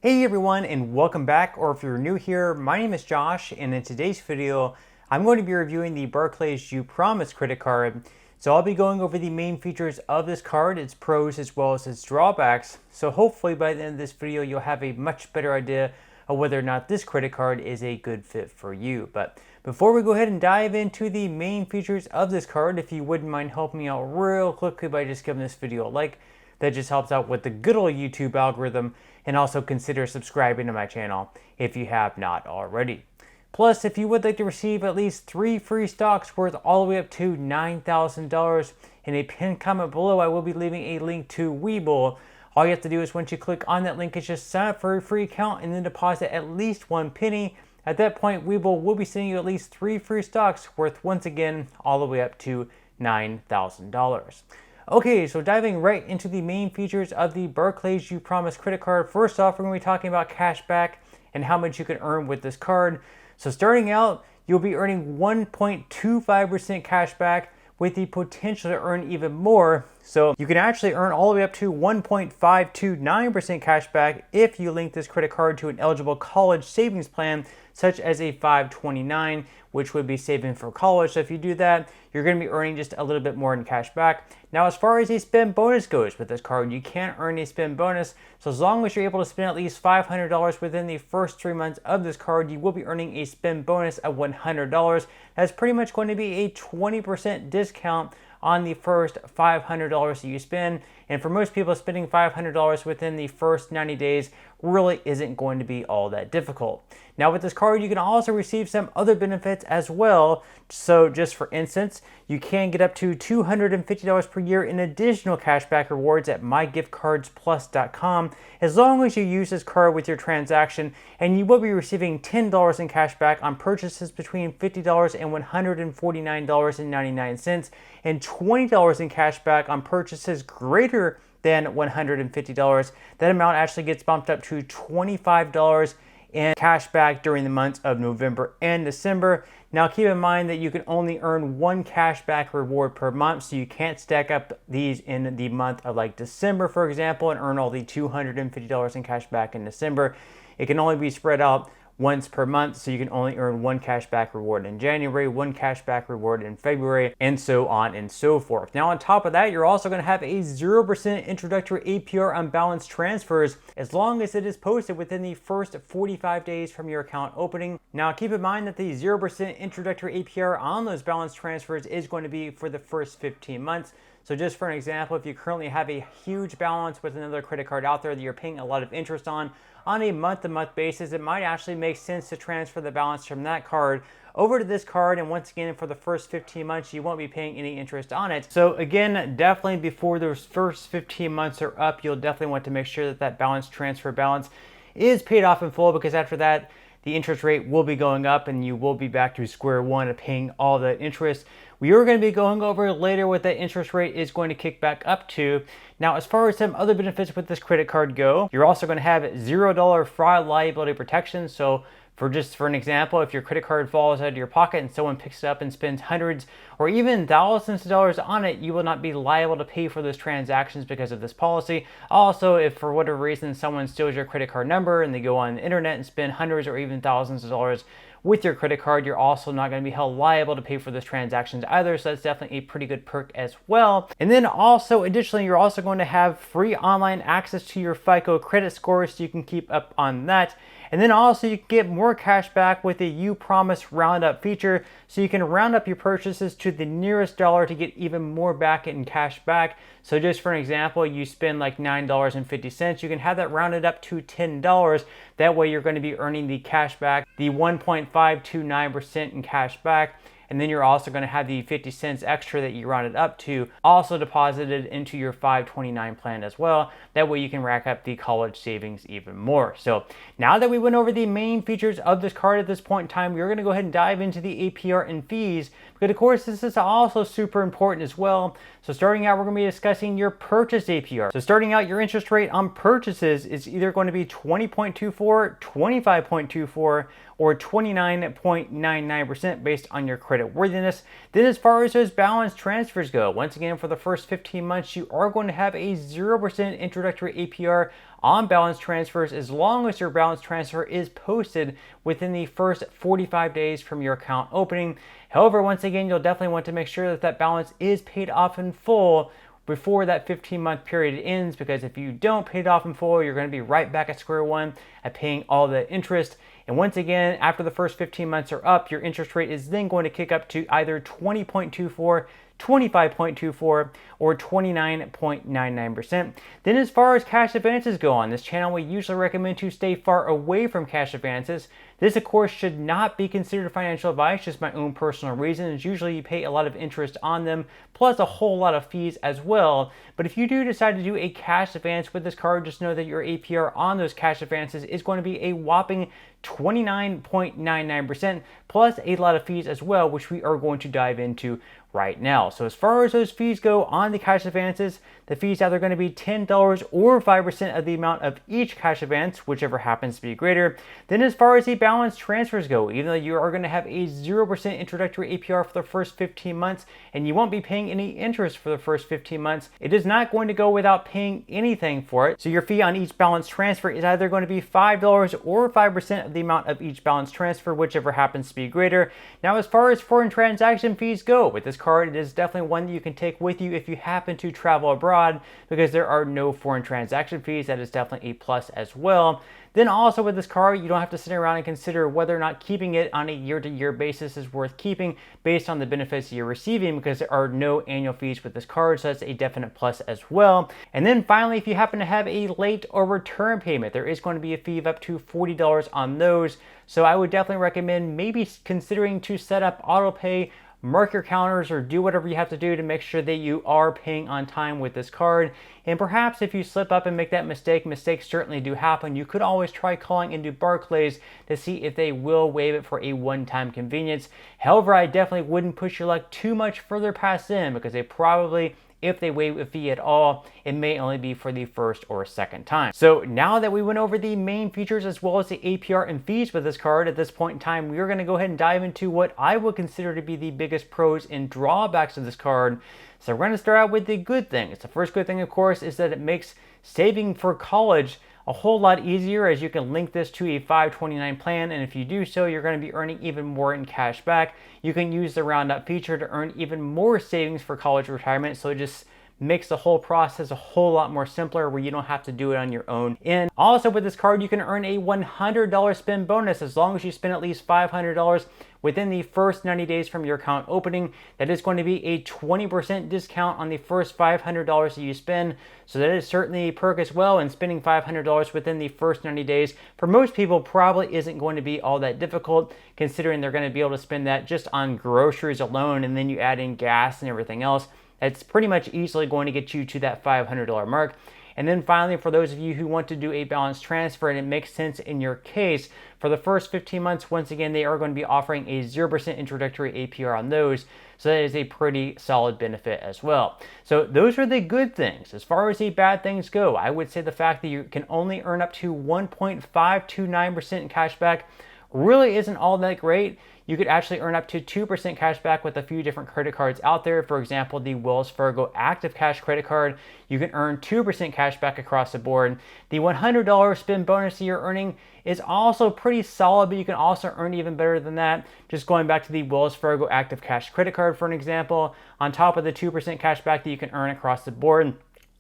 Hey everyone, and welcome back, or if you're new here, my name is Josh, and in today's video, I'm going to be reviewing the Barclays Upromise Credit Card. So I'll be going over the main features of this card, its pros as well as its drawbacks. So hopefully by the end of this video, you'll have a much better idea of whether or not this credit card is a good fit for you. But before we go ahead and dive into the main features of this card, if you wouldn't mind helping me out real quickly by just giving this video a like, that just helps out with the good old YouTube algorithm, and also consider subscribing to my channel if you have not already. Plus, if you would like to receive at least 3 free stocks worth all the way up to $9,000, in a pinned comment below, I will be leaving a link to Webull. All you have to do is once you click on that link, is just sign up for a free account and then deposit at least 1 penny. At that point, Webull will be sending you at least 3 free stocks worth, once again, all the way up to $9,000. Okay, so diving right into the main features of the Barclays Upromise Credit Card. First off, we're going to be talking about cash back and how much you can earn with this card. So starting out, you'll be earning 1.25% cash back with the potential to earn even more. So you can actually earn all the way up to 1.529% cash back if you link this credit card to an eligible college savings plan, such as a 529, which would be saving for college. So if you do that, you're going to be earning just a little bit more in cash back. Now, as far as a spend bonus goes with this card, you can't earn a spend bonus. So as long as you're able to spend at least $500 within the first 3 months of this card, you will be earning a spend bonus of $100. That's pretty much going to be a 20% discount on the first $500 that you spend. And for most people, spending $500 within the first 90 days really isn't going to be all that difficult. Now with this card, you can also receive some other benefits as well. So just for instance, you can get up to $250 per year in additional cashback rewards at mygiftcardsplus.com as long as you use this card with your transaction, and you will be receiving $10 in cashback on purchases between $50 and $149.99, and $20 in cashback on purchases greater than $150. That amount actually gets bumped up to $25 in cash back during the months of November and December. Now keep in mind that you can only earn 1 cashback reward per month, so you can't stack up these in the month of like December, for example, and earn all the $250 in cash back in December. It can only be spread out once per month, so you can only earn 1 cashback reward in January, 1 cashback reward in February, and so on and so forth. Now on top of that, you're also going to have a 0% introductory APR on balance transfers as long as it is posted within the first 45 days from your account opening. Now keep in mind that the 0% introductory APR on those balance transfers is going to be for the first 15 months. So just for an example, if you currently have a huge balance with another credit card out there that you're paying a lot of interest on a month-to-month basis, it might actually make sense to transfer the balance from that card over to this card. And once again, for the first 15 months, you won't be paying any interest on it. So again, definitely before those first 15 months are up, you'll definitely want to make sure that that balance transfer balance is paid off in full, because after that, the interest rate will be going up and you will be back to square one of paying all that interest. We are going to be going over later what that interest rate is going to kick back up to. Now, as far as some other benefits with this credit card go, you're also going to have $0 fraud liability protection. So for an example, if your credit card falls out of your pocket and someone picks it up and spends hundreds or even thousands of dollars on it, you will not be liable to pay for those transactions because of this policy. Also, if for whatever reason someone steals your credit card number and they go on the internet and spend hundreds or even thousands of dollars with your credit card, you're also not going to be held liable to pay for those transactions either. So that's definitely a pretty good perk as well. And then also, additionally, you're also going to have free online access to your FICO credit score, so you can keep up on that. And then also you can get more cash back with the Upromise Roundup feature, so you can round up your purchases to the nearest dollar to get even more back in cash back. So just for an example, you spend like $9.50, you can have that rounded up to $10. That way you're going to be earning the cash back, the 1.529% in cash back. And then you're also going to have the 50 cents extra that you rounded up to also deposited into your 529 plan as well. That way you can rack up the college savings even more. So now that we went over the main features of this card at this point in time, we're going to go ahead and dive into the APR and fees, because of course this is also super important as well. So starting out, we're going to be discussing your purchase APR. So starting out, your interest rate on purchases is either going to be 20.24, 25.24, or 29.99% based on your credit worthiness. Then as far as those balance transfers go, once again, for the first 15 months, you are going to have a 0% introductory APR on balance transfers as long as your balance transfer is posted within the first 45 days from your account opening. However, once again, you'll definitely want to make sure that that balance is paid off in full before that 15-month period ends, because if you don't pay it off in full, you're going to be right back at square one at paying all the interest. And once again, after the first 15 months are up, your interest rate is then going to kick up to either 20.24, 25.24, or 29.99%. Then as far as cash advances go on this channel, we usually recommend to stay far away from cash advances. This, of course, should not be considered financial advice, just my own personal reasons. Usually you pay a lot of interest on them, plus a whole lot of fees as well. But if you do decide to do a cash advance with this card, just know that your APR on those cash advances is going to be a whopping 29.99%, plus a lot of fees as well, which we are going to dive into right now. So as far as those fees go on the cash advances, the fees either going to be $10 or 5% of the amount of each cash advance, whichever happens to be greater. Then as far as the balance transfers go, even though you are going to have a 0% introductory APR for the first 15 months, and you won't be paying any interest for the first 15 months, it is not going to go without paying anything for it. So your fee on each balance transfer is either going to be $5 or 5% of the amount of each balance transfer, whichever happens to be greater. Now, as far as foreign transaction fees go, with this card, it is definitely one that you can take with you if you happen to travel abroad, because there are no foreign transaction fees. That is definitely a plus as well. Then also with this card, you don't have to sit around and consider whether or not keeping it on a year-to-year basis is worth keeping based on the benefits you're receiving, because there are no annual fees with this card, so that's a definite plus as well. And then finally, if you happen to have a late or return payment, there is going to be a fee of up to $40 on those. So I would definitely recommend maybe considering to set up auto pay, mark your calendars, or do whatever you have to do to make sure that you are paying on time with this card. And perhaps if you slip up and make that mistake, mistakes certainly do happen, you could always try calling into Barclays to see if they will waive it for a one-time convenience. However, I definitely wouldn't push your luck too much further past them, because they probably, if they waive a fee at all, it may only be for the first or second time. So now that we went over the main features as well as the APR and fees with this card, at this point in time, we are going to go ahead and dive into what I would consider to be the biggest pros and drawbacks of this card. So we're going to start out with the good things. The first good thing, of course, is that it makes saving for college a whole lot easier, as you can link this to a 529 plan, and if you do so, you're going to be earning even more in cash back. You can use the round up feature to earn even more savings for college retirement, so it just makes the whole process a whole lot more simpler, where you don't have to do it on your own. And also with this card, you can earn a $100 spend bonus as long as you spend at least $500 within the first 90 days from your account opening. That is going to be a 20% discount on the first $500 that you spend. So that is certainly a perk as well, and spending $500 within the first 90 days for most people probably isn't going to be all that difficult, considering they're going to be able to spend that just on groceries alone, and then you add in gas and everything else. That's pretty much easily going to get you to that $500 mark. And then finally, for those of you who want to do a balance transfer and it makes sense in your case, for the first 15 months, once again, they are going to be offering a 0% introductory APR on those. So that is a pretty solid benefit as well. So those are the good things. As far as the bad things go, I would say the fact that you can only earn up to 1.529% in cash back really isn't all that great. You could actually earn up to 2% cash back with a few different credit cards out there. For example, the Wells Fargo Active Cash Credit Card, you can earn 2% cash back across the board. The $100 spend bonus that you're earning is also pretty solid, but you can also earn even better than that. Just going back to the Wells Fargo Active Cash Credit Card for an example, on top of the 2% cash back that you can earn across the board,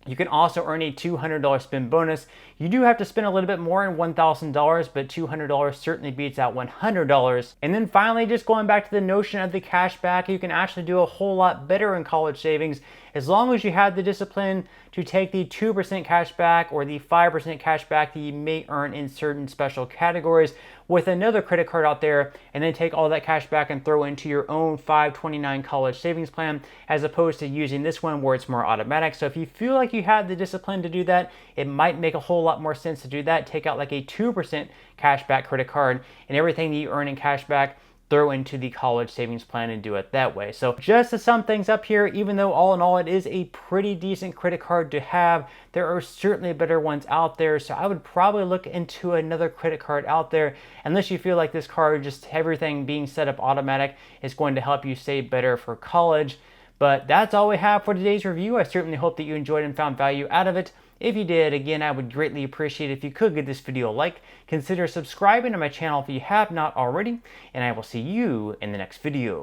you can also earn a $200 spend bonus. You do have to spend a little bit more in $1,000, but $200 certainly beats out $100. And then finally, just going back to the notion of the cash back, you can actually do a whole lot better in college savings as long as you have the discipline to take the 2% cash back or the 5% cash back that you may earn in certain special categories with another credit card out there, and then take all that cash back and throw into your own 529 college savings plan, as opposed to using this one where it's more automatic. So if you feel like you have the discipline to do that, it might make a whole lot more sense to do that. Take out like a 2% cash back credit card, and everything that you earn in cash back, throw into the college savings plan and do it that way. So just to sum things up here, even though all in all it is a pretty decent credit card to have, there are certainly better ones out there. So I would probably look into another credit card out there, unless you feel like this card, just everything being set up automatic, is going to help you save better for college. But that's all we have for today's review. I certainly hope that you enjoyed and found value out of it. If you did, again, I would greatly appreciate it if you could give this video a like. Consider subscribing to my channel if you have not already, and I will see you in the next video.